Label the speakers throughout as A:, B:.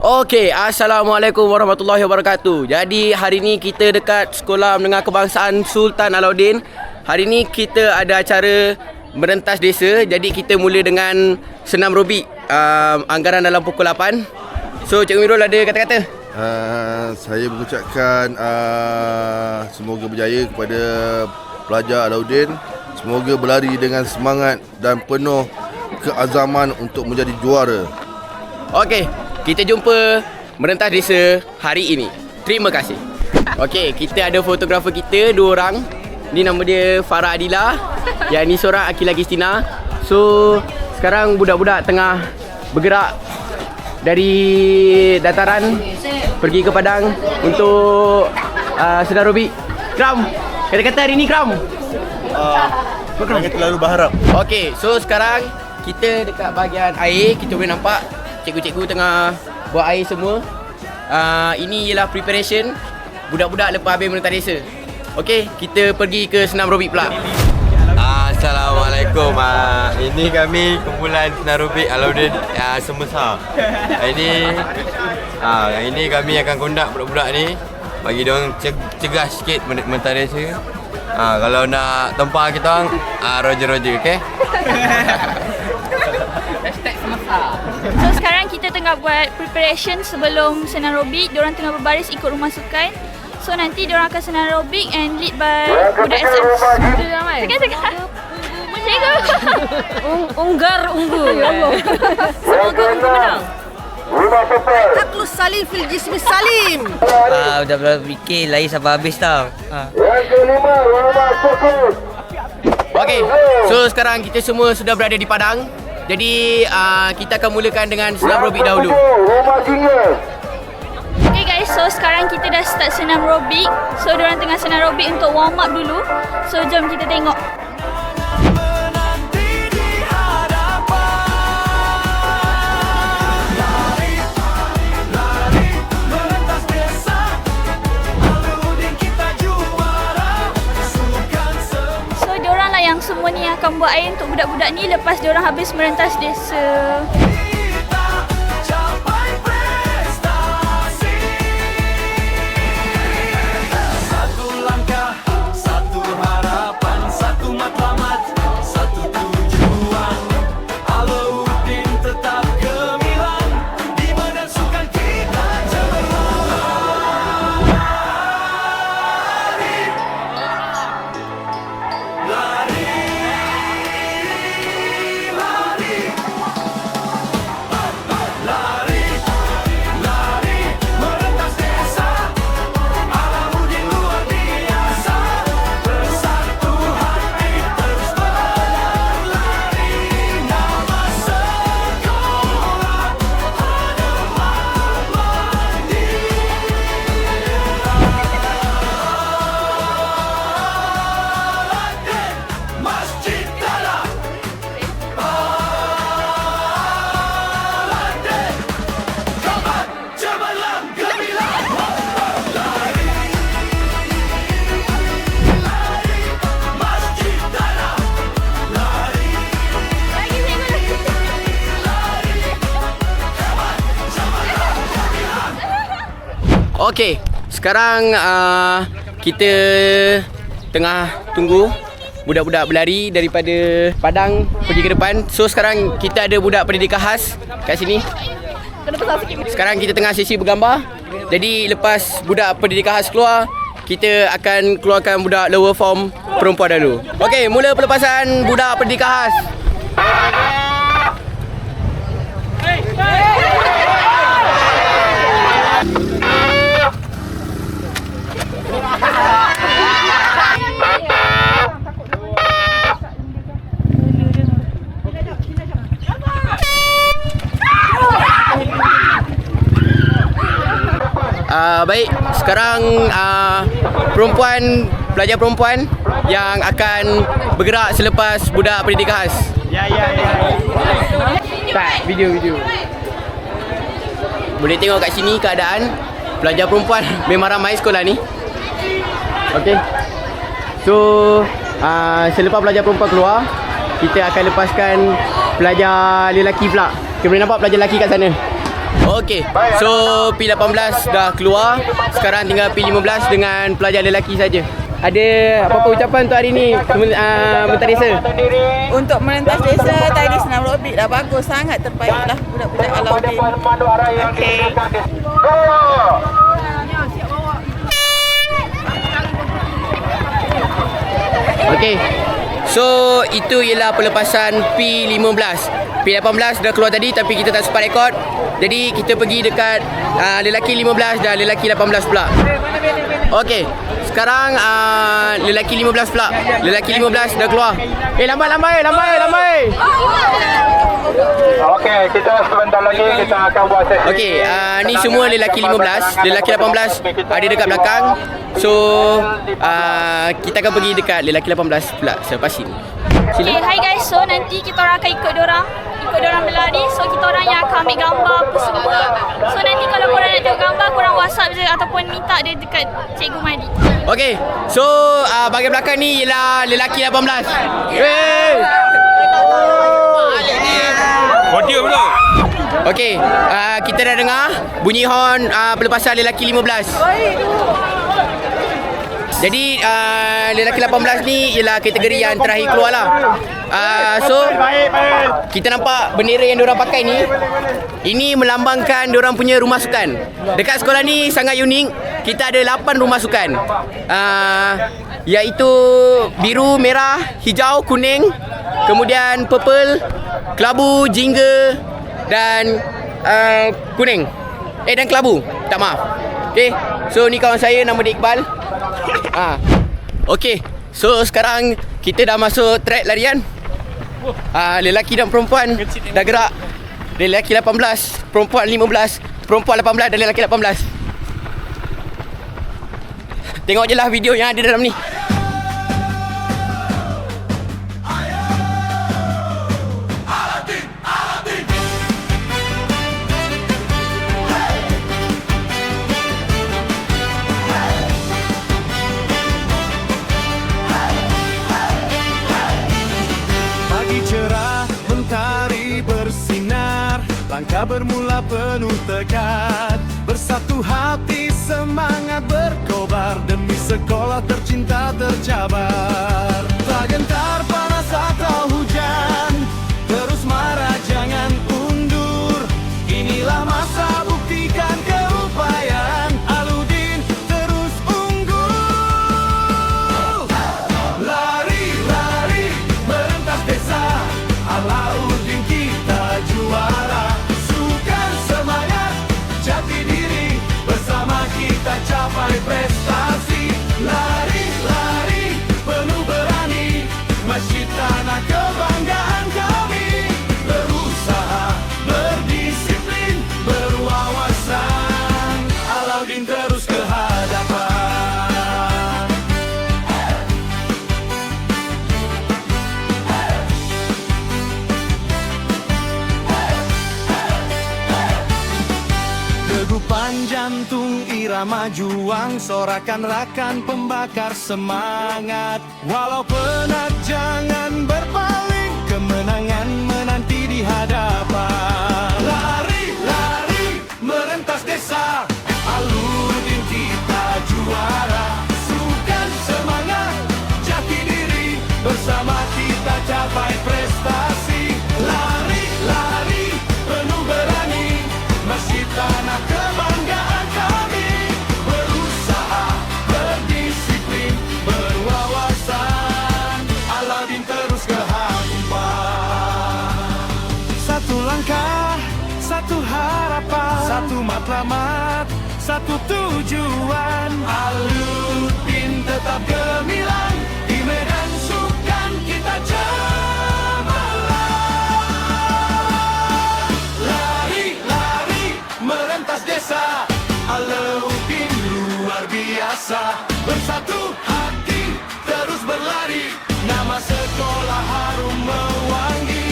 A: Okey, Assalamualaikum warahmatullahi wabarakatuh. Jadi hari ni kita dekat Sekolah Menengah Kebangsaan Sultan Alauddin. Hari ni kita ada acara merentas desa. Jadi kita mula dengan senam robik, anggaran dalam pukul 8. So Cikgu Mirul ada kata-kata?
B: Saya mengucapkan semoga berjaya kepada pelajar Alauddin. Semoga berlari dengan semangat dan penuh keazaman untuk menjadi juara.
A: Okey, kita jumpa merentas desa hari ini. Terima kasih. Okey, kita ada fotografer kita, 2 orang. Ni nama dia Farah Adila. Yang ni seorang Akila Kristina. So, sekarang budak-budak tengah bergerak dari dataran pergi ke padang untuk senam robik. Kram, kata-kata hari ni Kram?
B: Jangan terlalu berharap.
A: Okey, so sekarang kita dekat bahagian air. Kita boleh nampak cikgu-cikgu tengah buat air semua. Ini ialah preparation budak-budak lepas habis merentas desa. Okey, kita pergi ke senam robik pula.
C: Assalamualaikum. Ini kami kumpulan senam robik Alauddin Semesa. Ini kami akan kondak budak-budak ni, bagi diorang cegah sikit merentas desa. Kalau nak tempah kita orang, Roger, okey?
D: So sekarang kita tengah buat preparation sebelum senam robik. Diorang tengah berbaris ikut rumah sukan. So nanti diorang akan senam robik and lead by budak SM. Tekan. Cikgu.
E: Ungu. Semoga ungu menang. Taklus salim fil jismi salim.
F: Udah fikir lari sampai habis tau.
A: Okey, so sekarang kita semua sudah berada di padang. Jadi kita akan mulakan dengan senam robik dahulu.
D: Okay guys, so sekarang kita dah start senam robik. So diorang tengah senam robik untuk warm up dulu. So jom kita tengok. Yang semua ni akan buat air untuk budak-budak ni lepas diorang habis merentas desa.
G: Satu langkah, satu harapan, satu matlamat, satu tujuan. Alauddin tetap gemilang, di medan sukan kita cemerlang.
A: Okey, sekarang kita tengah tunggu budak-budak berlari daripada padang pergi ke depan. So sekarang kita ada budak pendidikan khas kat sini. Sekarang kita tengah sesi bergambar. Jadi lepas budak pendidikan khas keluar, kita akan keluarkan budak lower form perempuan dulu. Okey, mula pelepasan budak pendidikan khas. Baik, sekarang pelajar perempuan yang akan bergerak selepas budak pendidikan khas. Ya. Tak, video. Boleh tengok kat sini keadaan pelajar perempuan memang ramai sekolah ni. Okey. So, selepas pelajar perempuan keluar, kita akan lepaskan pelajar lelaki pula. Kita boleh nampak pelajar lelaki kat sana. Okey, so P18 dah keluar. Sekarang tinggal P15 dengan pelajar lelaki saja. Ada apa-apa ucapan untuk hari ni, Menteri Desa?
E: Untuk merentas desa tadi senam aerobik dah bagus, sangat terbaik lah budak-budak Alauddin. Okey.
A: Okey. So itu ialah pelepasan P15. P18 dah keluar tadi tapi kita tak sempat rekod. Jadi kita pergi dekat lelaki 15 dan lelaki 18 pula. Okey. Sekarang lelaki 15 pula. Lelaki 15 dah keluar. Lambai.
H: Okey, kita sebentar lagi kita akan buat sesi.
A: Okey, ni semua lelaki 15, lelaki 18 ada dekat belakang. So kita akan pergi dekat lelaki 18 pula selepas ini.
D: Okay, hi guys. So nanti kita orang akan ikut diorang berlari. So kita orang yang akan ambil gambar apa semua. So nanti kalau korang nak tengok gambar, korang WhatsApp je ataupun minta dia dekat Cikgu Madi.
A: Okey, so bahagian belakang ni ialah lelaki 18. Hey!
C: Podium tu.
A: Okey, kita dah dengar bunyi horn pelepasan lelaki 15. Jadi lelaki 18 ni ialah kategori yang terakhir keluar lah. So kita nampak bendera yang diorang pakai ni, ini melambangkan diorang punya rumah sukan. Dekat sekolah ni sangat unik. Kita ada 8 rumah sukan, iaitu biru, merah, hijau, kuning, kemudian purple, kelabu, jingga dan kuning. Dan kelabu. Tak, maaf. Okay, so ni kawan saya, nama dia Iqbal. Okay, so sekarang kita dah masuk track larian. Lelaki dan perempuan dah gerak. Lelaki 18, perempuan 15, perempuan 18 dan lelaki 18. Tengok je lah video yang ada dalam ni.
G: Langkah bermula penuh tekad, bersatu hati semangat berkobar, demi sekolah tercinta tercabar. Tak gentar panas atau hujan, terus marah jangan undur. Inilah masa buktikan keupayaan, Alauddin terus unggul. Lari-lari merentas desa, Alauddin kita juara. Capai prestasi, lari-lari penuh berani, masjid tanah kebanggaan kami. Berusaha, berdisiplin, berwawasan, Alauddin terus ke hadapan. Degupan jantung irama juang, sorakan rakan pembakar semangat. Walau penat jangan berpaling, kemenangan menanti di hadapan. Lari-lari merentas desa, Alauddin kita juara. Sukan semangat, jati diri, bersama kita capai prestasi. Lari-lari penuh berani, masjid tanah kebanggaan kami. Berusaha, berdisiplin, berwawasan, Alauddin terus ke hadapan. Satu langkah, satu harapan, satu matlamat, satu tujuan. Alauddin tetap gemilang, di medan sukan kita cemerlang. Lari-lari merentas desa, Alauddin luar biasa. Bersatu hati terus berlari, nama sekolah harum mewangi.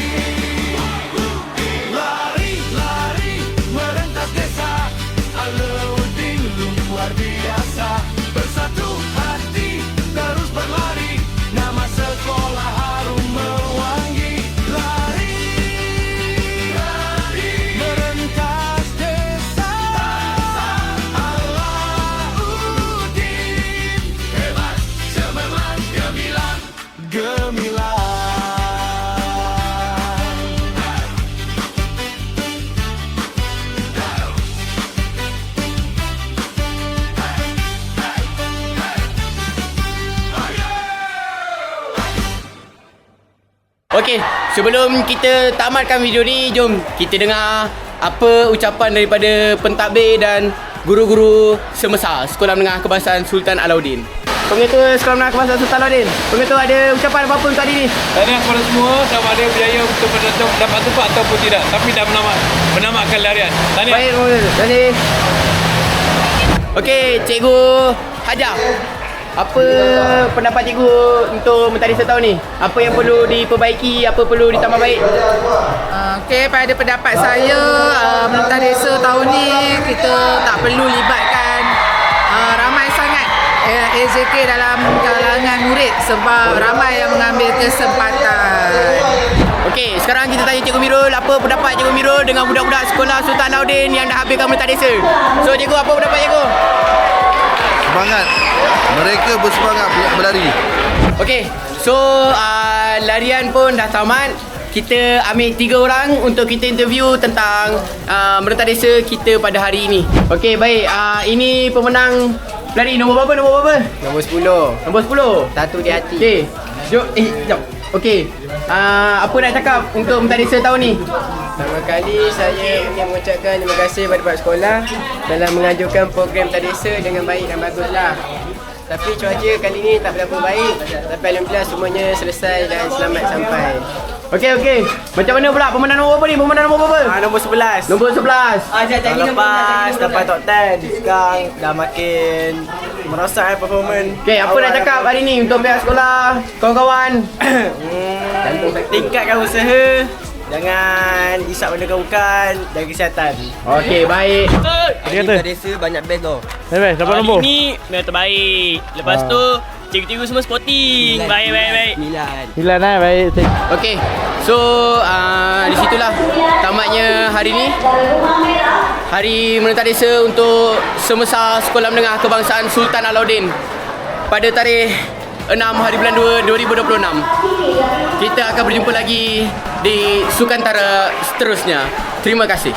G: Lari-lari merentas desa, Alauddin luar biasa. Bersatu hati terus berlari, nama sekolah harum mewangi. Lari-lari merentas desa.
A: Okey, sebelum kita tamatkan video ni, jom kita dengar apa ucapan daripada pentadbir dan guru-guru semasa Sekolah Menengah Kebangsaan Sultan Alauddin. Pengetua Sekolah Menengah Kebangsaan Sultan Alauddin, pengetua ada ucapan apa-apa untuk hari ni?
H: Tahniah kepada semua, sama ada berjaya untuk mendapat tempat ataupun tidak, tapi dah menamatkan larian. Tahniah.
A: Baik, terima kasih. Okey, Cikgu Hajar. Apa pendapat cikgu untuk mentadisa tahun ni? Apa yang perlu diperbaiki, apa perlu ditambah baik?
E: Okey, pada pendapat saya, mentadisa tahun ni kita tak perlu libatkan ramai sangat AJK dalam kalangan murid sebab ramai yang mengambil kesempatan.
A: Okey, sekarang kita tanya Cikgu Mirul, apa pendapat Cikgu Mirul dengan budak-budak sekolah Sultan Alauddin yang dah habiskan mentadisa? So cikgu, apa pendapat cikgu?
B: Semangat. Mereka bersemangat berlari.
A: Okey, so larian pun dah tamat. Kita ambil 3 orang untuk kita interview tentang mentadisa kita pada hari ini. Okey, baik. Ini pemenang pelari nombor berapa? Nombor berapa?
F: Nombor 10.
A: Nombor 10.
F: Satu di hati.
A: Okey. Jom, jom. Okey. Apa nak cakap untuk mentadisa tahun ni?
F: Pertama kali saya ingin mengucapkan terima kasih kepada pihak sekolah dalam mengajukan program mentadisa dengan baik dan baguslah. Tapi cuaca kali ni tak berapa baik. Tapi alhamdulillah semuanya selesai dan selamat sampai.
A: Okey. Macam mana pula pemenang nombor apa ni? Pemenang nombor berapa?
F: Nombor 11.
A: Nombor 11.
F: Tahun lepas dapat top 10. Sekarang dah makin merosak performance.
A: Okey, apa nak cakap hari ni untuk pihak sekolah, kawan-kawan?
F: Tingkatkan usaha. Jangan isap benda bukan, jaga kesihatan.
A: Okey, baik.
F: Dia kata desa banyak best tau.
H: Dapat nombor.
I: Ini memang terbaik. Lepas tu cikgu-cikgu semua sporting. Baik.
F: 9.
H: Baik.
A: Okey. So, di situlah tamatnya hari ni. Hari mentadisa untuk semasa Sekolah Menengah Kebangsaan Sultan Alauddin pada tarikh 6 hari bulan 2 2026. Kita akan berjumpa lagi di Sukantara seterusnya. Terima kasih.